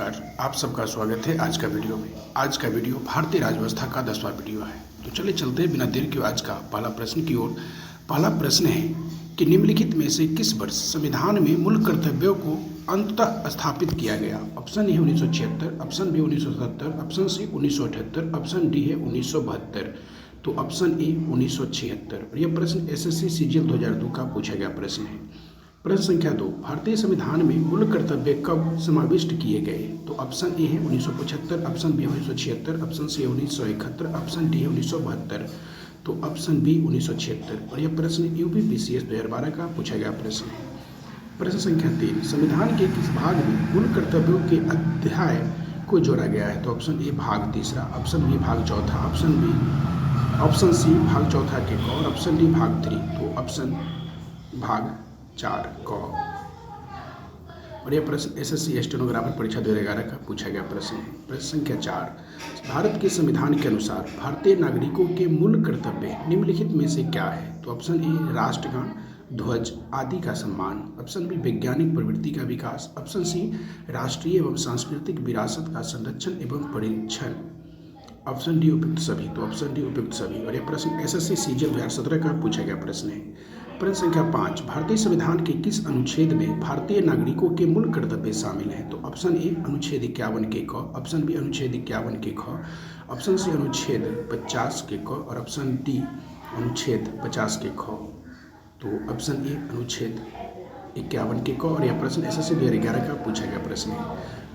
नमस्कार, आप सबका स्वागत है आज का वीडियो में। आज का वीडियो भारतीय राज्यव्यवस्था का 10वां वीडियो है। तो चलिए चलते हैं बिना देर के आज का पहला प्रश्न की ओर। पहला प्रश्न है कि निम्नलिखित में से किस वर्ष संविधान में मूल कर्तव्यों को अंततः स्थापित किया गया? ऑप्शन ए है 1976, option B 1977, option C 1978, option D है 1972। तो ऑप्शन ए 1976। और यह प्रश्न एसएससी सीजीएल 2002 का पूछा गया प्रश्न है। प्रश्न संख्या 2, भारतीय संविधान में मूल कर्तव्य कब समाविष्ट किए गए? तो ऑप्शन ए है 1975, option B 1976, option C 1971, option D है 1972। तो ऑप्शन बी 1976। और यह प्रश्न यूपीपीसीएस 2012 का पूछा गया प्रश्न है। प्रश्न संख्या 3, संविधान के किस भाग में मूल कर्तव्यों के अध्याय को जोड़ा गया है? तो ऑप्शन ए भाग 3, ऑप्शन बी भाग 4, ऑप्शन सी भाग 4 के क, और ऑप्शन डी भाग 3। तो ऑप्शन भाग 4 क। और यह प्रश्न एसएससी स्टेनोग्राफर परीक्षा 2011 का पूछा गया प्रश्न है। प्रश्न संख्या 4, भारत के संविधान के अनुसार भारतीय नागरिकों के मूल कर्तव्य निम्नलिखित में से क्या है? तो ऑप्शन ए राष्ट्रगान, ध्वज आदि का सम्मान, ऑप्शन बी वैज्ञानिक प्रवृत्ति का विकास, ऑप्शन सी राष्ट्रीय एवं सांस्कृतिक विरासत का संरक्षण एवं परीक्षण, ऑप्शन डी उपयुक्त सभी। तो ऑप्शन डी उपयुक्त सभी। और यह प्रश्न एसएससी सीजीएल 2017 का पूछा गया प्रश्न है। प्रश्न संख्या 5, भारतीय संविधान के किस अनुच्छेद में भारतीय नागरिकों के मूल कर्तव्य शामिल हैं? तो ऑप्शन ए अनुच्छेद 51 के क, ऑप्शन बी अनुच्छेद 51 के ख, ऑप्शन सी अनुच्छेद 50 के क, और ऑप्शन डी अनुच्छेद 50 के ख। तो ऑप्शन ए अनुच्छेद 51 के क। और यह प्रश्न एसएससी 2011 का पूछा गया प्रश्न है।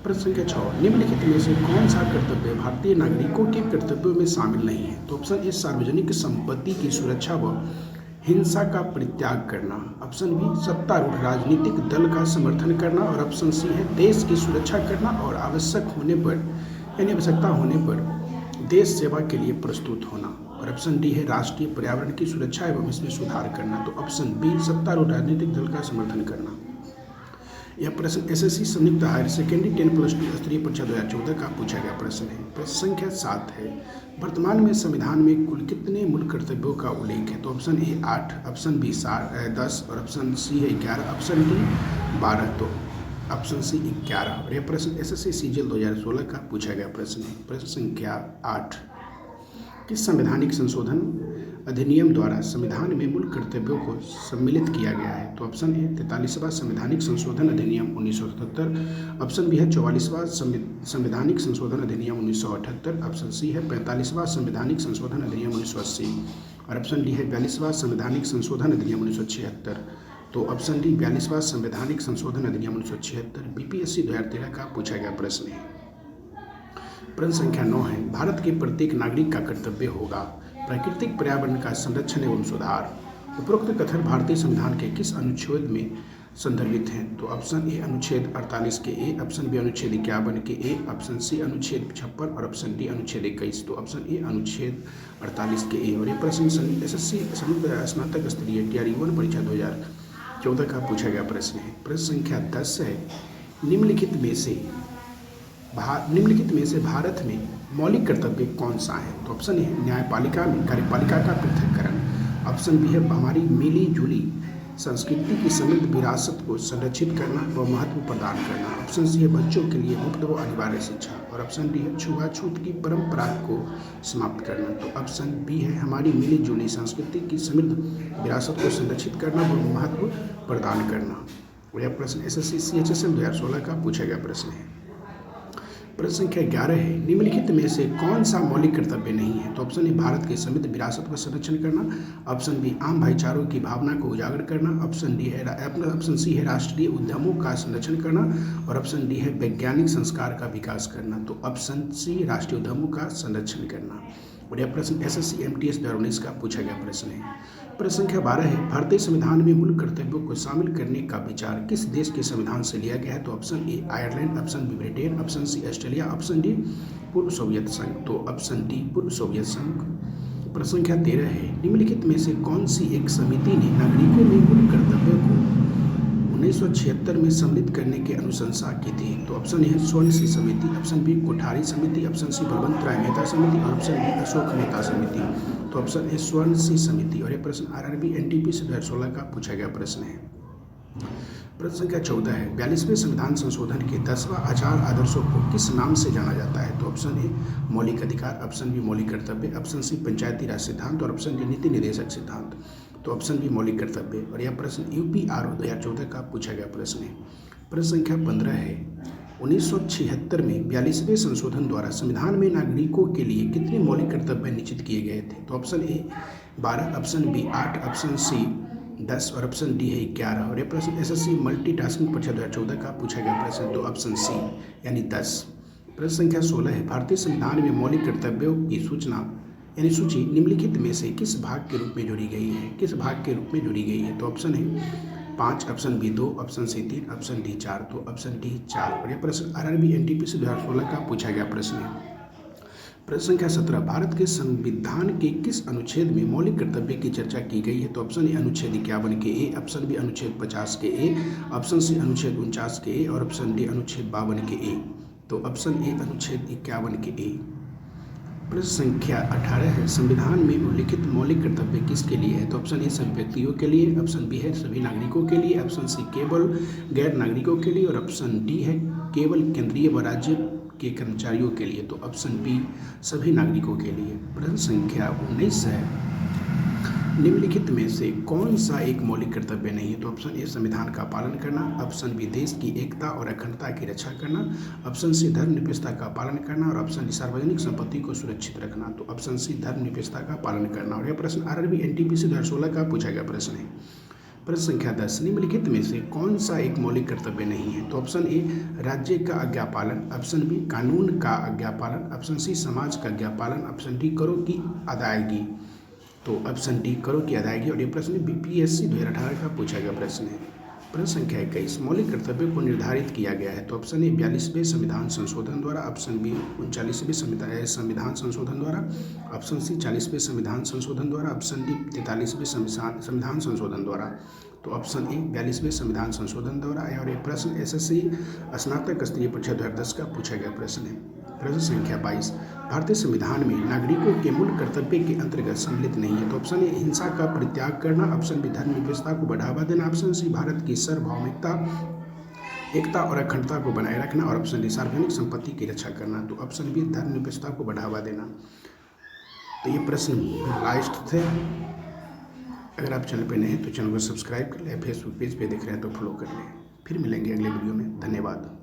प्रश्न संख्या 6, निम्नलिखित में से कौन सा कर्तव्य भारतीय नागरिकों के कर्तव्यों में शामिल नहीं है? तो ऑप्शन ए सार्वजनिक संपत्ति की सुरक्षा व हिंसा का परित्याग करना, ऑप्शन बी सत्तारूढ़ राजनीतिक दल का समर्थन करना, और ऑप्शन सी है देश की सुरक्षा करना और आवश्यकता होने पर देश सेवा के लिए प्रस्तुत होना, और ऑप्शन डी है राष्ट्रीय पर्यावरण की सुरक्षा एवं इसमें सुधार करना। तो ऑप्शन बी सत्तारूढ़ राजनीतिक दल का समर्थन करना। यह प्रश्न एसएससी संयुक्त हायर सेकेंडरी 10+2 स्तरीय परीक्षा 2014 का पूछा गया प्रश्न है। प्रश्न संख्या 7 है, वर्तमान में संविधान में कुल कितने मूल कर्तव्यों का उल्लेख है? तो ऑप्शन ए 8, ऑप्शन बी 10, और ऑप्शन सी है 11, ऑप्शन डी 12। तो ऑप्शन सी 11। और यह प्रश्न एसएससी सीजीएल 2016 का पूछा गया प्रश्न है। प्रश्न संख्या 8, किस संवैधानिक संशोधन अधिनियम द्वारा संविधान में मूल कर्तव्यों को सम्मिलित किया गया है? तो ऑप्शन ए 43वां संवैधानिक संशोधन अधिनियम 1977, ऑप्शन बी है 44वां संवैधानिक संशोधन अधिनियम 1978, ऑप्शन सी है 45वां संवैधानिक संशोधन अधिनियम 1980, और ऑप्शन डी है 42वां संवैधानिक संशोधन अधिनियम 1976। तो ऑप्शन डी 42वां संवैधानिक संशोधन अधिनियम 1976 बीपीएससी 2013 का पूछा गया प्रश्न है। प्रश्न संख्या 9 है, भारत के प्रत्येक नागरिक का कर्तव्य होगा प्राकृतिक पर्यावरण का संरक्षण एवं सुधार। उपरोक्त कथन भारतीय संविधान के किस अनुच्छेद में संदर्भित हैं? तो ऑप्शन ए अनुच्छेद 48 के ए, ऑप्शन बी अनुच्छेद 51 के ए, ऑप्शन सी अनुच्छेद 56, और ऑप्शन डी अनुच्छेद 21। तो ऑप्शन ए अनुच्छेद 48 के ए। और ये प्रश्न एसएससी स्नातक स्तरीय TRE-1 परीक्षा 2014 का पूछा गया प्रश्न है। प्रश्न संख्या 10 है, निम्नलिखित में से भारत में मौलिक कर्तव्य कौन सा है? तो ऑप्शन ए न्यायपालिका में कार्यपालिका का पृथक्करण, ऑप्शन बी है हमारी मिली जुली संस्कृति की समृद्ध विरासत को संरक्षित करना व महत्व प्रदान करना, ऑप्शन सी है बच्चों के लिए मुफ्त व अनिवार्य शिक्षा, और ऑप्शन डी है छुआछूत की परंपरा को समाप्त करना। तो ऑप्शन बी है हमारी मिली जुली संस्कृति की समृद्ध विरासत को संरक्षित करना व महत्व प्रदान करना। और यह प्रश्न एसएससी CHSL 2016 का पूछा गया प्रश्न है। प्रश्न संख्या 11 है, निम्नलिखित में से कौन सा मौलिक कर्तव्य नहीं है? तो ऑप्शन ए भारत की समृद्ध विरासत का संरक्षण करना, ऑप्शन बी आम भाईचारों की भावना को उजागर करना, ऑप्शन सी है राष्ट्रीय उद्यमों का संरक्षण करना, और ऑप्शन डी है वैज्ञानिक संस्कार का विकास करना। तो ऑप्शन सी राष्ट्रीय उद्यमों का संरक्षण करना। और यह प्रश्न एसएससी MTS 2019 का पूछा गया प्रश्न है। प्रश्न संख्या 12 है, भारतीय संविधान में मूल कर्तव्यों को शामिल करने का विचार किस देश के संविधान से लिया गया है? तो option A Ireland, option B Britain, option C Australia, option D पूर्व सोवियत संघ। तो ऑप्शन डी पूर्व सोवियत संघ। प्रश्न संख्या 13 है, निम्नलिखित में से कौन सी एक समिति ने नागरिकों में मूल कर्तव्यों को 1976 में सम्मिलित करने की अनुशंसा की थी? तो ऑप्शन ए स्वर्ण सिंह समिति, ऑप्शन बी कोठारी समिति, ऑप्शन सी बलवंत राय मेहता समिति, और ऑप्शन डी अशोक मेहता समिति। तो ऑप्शन ए स्वर्ण सिंह समिति। और यह प्रश्न RRB NTPC 2016 का पूछा गया प्रश्न है। प्रश्न संख्या 14 है, 42वें संविधान संशोधन के 10वां आचार आदर्शों को किस नाम से जाना जाता है? तो ऑप्शन ए मौलिक अधिकार, ऑप्शन बी मौलिक कर्तव्य, ऑप्शन सी पंचायती राज सिद्धांत और ऑप्शन डी नीति निर्देशक सिद्धांत। तो ऑप्शन बी मौलिक कर्तव्य। और यह प्रश्न यूपीआरओ 2014 का पूछा गया प्रश्न है। प्रश्न संख्या 15 है, 1976 में 42वें संशोधन द्वारा संविधान में नागरिकों के लिए कितने मौलिक कर्तव्य निश्चित किए गए थे? तो option A 12, option B 8, option C 10 और ऑप्शन डी है 11। और यह प्रश्न एसएससी मल्टीटास्किंग परीक्षा 2014 का पूछा गया प्रश्न। तो ऑप्शन सी यानी 10। प्रश्न संख्या 16 है, भारतीय संविधान में मौलिक कर्तव्यों की सूची निम्नलिखित में से किस भाग के रूप में जोड़ी गई है? किस भाग के रूप में जोड़ी गई है? तो ऑप्शन है 5, option B 2, option C 3, option D 4। तो ऑप्शन डी 4। और यह प्रश्न आरआरबी एनटीपीसी 2016 का पूछा गया प्रश्न है। प्रश्न संख्या 17, भारत के संविधान के किस अनुच्छेद में मौलिक कर्तव्य की चर्चा की गई है? तो ऑप्शन ए अनुच्छेद 51 के ए, ऑप्शन बी अनुच्छेद 50 के ए, ऑप्शन सी अनुच्छेद 49 के ए और ऑप्शन डी अनुच्छेद 52 के ए। तो ऑप्शन ए अनुच्छेद 51 के ए। प्रश्न संख्या 18 है, संविधान में उल्लिखित मौलिक कर्तव्य किसके लिए है? तो ऑप्शन ए सभी व्यक्तियों के लिए, ऑप्शन बी है सभी नागरिकों के लिए, ऑप्शन सी केवल गैर नागरिकों के लिए और ऑप्शन डी है केवल केंद्रीय व राज्य के कर्मचारियों के लिए। तो ऑप्शन बी सभी नागरिकों के लिए। प्रश्न संख्या 19 है, निम्नलिखित में से कौन सा एक मौलिक कर्तव्य नहीं है? तो ऑप्शन ए संविधान का पालन करना, ऑप्शन बी देश की एकता और अखंडता की रक्षा करना, ऑप्शन सी धर्मनिरपेक्षता का पालन करना और ऑप्शन डी सार्वजनिक संपत्ति को सुरक्षित रखना। तो ऑप्शन सी धर्मनिरपेक्षता का पालन करना। और यह प्रश्न आरआरबी एनटीपीसी 2016 का पूछा गया प्रश्न है। प्रश्न संख्या 10, निम्नलिखित में से कौन सा एक मौलिक कर्तव्य नहीं है? तो ऑप्शन ए राज्य का आज्ञा पालन, ऑप्शन बी कानून का आज्ञा पालन, ऑप्शन सी समाज का आज्ञा पालन, ऑप्शन डी करों की अदायगी। तो ऑप्शन डी करों की अदायगी। और ये प्रश्न बीपीएससी 2018 का पूछा गया प्रश्न है। प्रश्न संख्या 21, मौलिक कर्तव्यों को निर्धारित किया गया है। तो ऑप्शन ए 42वें संविधान संशोधन द्वारा, ऑप्शन बी 39वें संविधान संशोधन द्वारा, ऑप्शन सी 40वें संविधान संशोधन द्वारा, ऑप्शन डी 43वें संविधान संशोधन द्वारा। तो ऑप्शन ए 42वें संविधान संशोधन द्वारा है। और ये प्रश्न एसएससी स्नातक स्तरीय परीक्षा 2010 का पूछा गया प्रश्न है। प्रश्न संख्या 22, भारतीय संविधान में नागरिकों के मूल कर्तव्य के अंतर्गत सम्मिलित नहीं है। तो ऑप्शन ए हिंसा का परित्याग करना, ऑप्शन बी धर्मनिरपेक्षता को बढ़ावा देना, ऑप्शन सी भारत की सार्वभौमिकता, एकता और अखंडता को बनाए रखना और ऑप्शन डी सार्वजनिक संपत्ति की रक्षा करना। तो ऑप्शन बी धर्मनिरपेक्षता को बढ़ावा देना। तो ये प्रश्न लास्ट थे। अगर आप चैनल पर नए हैं तो चैनल को सब्सक्राइब कर लें, फेसबुक पेज पे देख रहे हैं तो फॉलो कर लें। फिर मिलेंगे अगले वीडियो में। धन्यवाद।